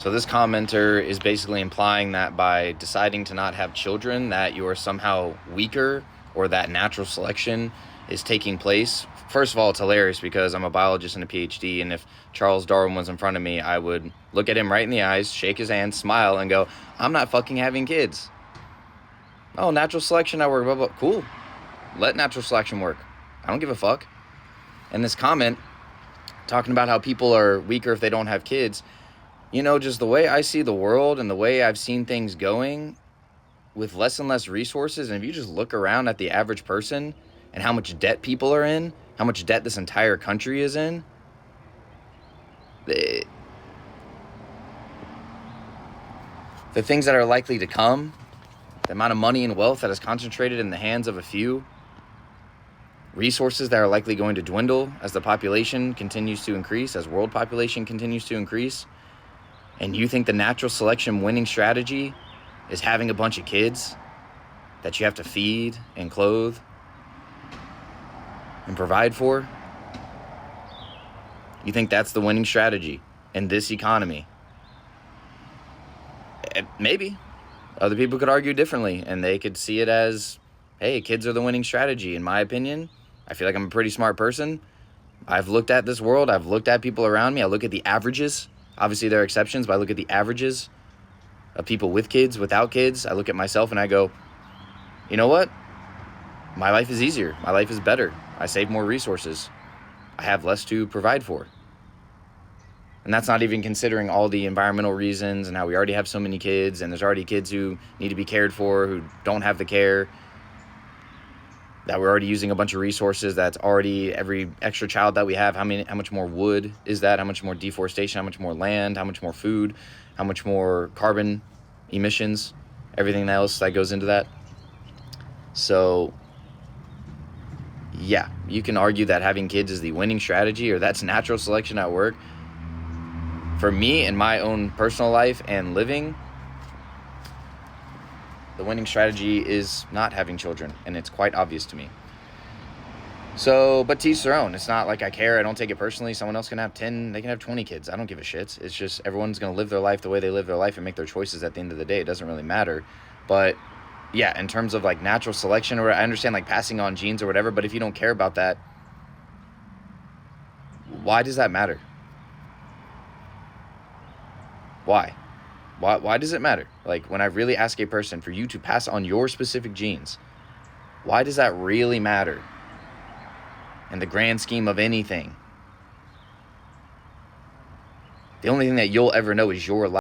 So this commenter is basically implying that by deciding to not have children, that you are somehow weaker or that natural selection is taking place. First of all, it's hilarious because I'm a biologist and a PhD, and if Charles Darwin was in front of me, I would look at him right in the eyes, shake his hand, smile, and go, I'm not fucking having kids. Oh, natural selection, I work, blah, blah. Cool. Let natural selection work. I don't give a fuck. And this comment, talking about how people are weaker if they don't have kids, you know, just the way I see the world and the way I've seen things going with less and less resources, and if you just look around at the average person and how much debt people are in, how much debt this entire country is in, the things that are likely to come, the amount of money and wealth that is concentrated in the hands of a few, resources that are likely going to dwindle as the population continues to increase, as world population continues to increase, and you think the natural selection winning strategy is having a bunch of kids that you have to feed and clothe and provide for? You think that's the winning strategy in this economy? Maybe. Other people could argue differently, and they could see it as, hey, kids are the winning strategy. In my opinion, I feel like I'm a pretty smart person. I've looked at this world. I've looked at people around me. I look at the averages. Obviously, there are exceptions, but I look at the averages of people with kids, without kids. I look at myself and I go, you know what? My life is easier. My life is better. I save more resources. I have less to provide for. And that's not even considering all the environmental reasons and how we already have so many kids, and there's already kids who need to be cared for, who don't have the care, that we're already using a bunch of resources. That's already every extra child that we have. How much more wood is that? How much more deforestation? How much more land? How much more food? How much more carbon emissions? Everything else that goes into that. So, yeah, you can argue that having kids is the winning strategy, or that's natural selection at work. For me, in my own personal life and living, the winning strategy is not having children, and it's quite obvious to me. So, but to each their own. It's not like I care. I don't take it personally. Someone else can have 10, they can have 20 kids. I don't give a shit. It's just everyone's going to live their life the way they live their life and make their choices at the end of the day. It doesn't really matter. But yeah, in terms of like natural selection, or I understand like passing on genes or whatever, but if you don't care about that, why does that matter? Why? Why does it matter? Like, when I really ask a person for you to pass on your specific genes, why does that really matter in the grand scheme of anything? The only thing that you'll ever know is your life.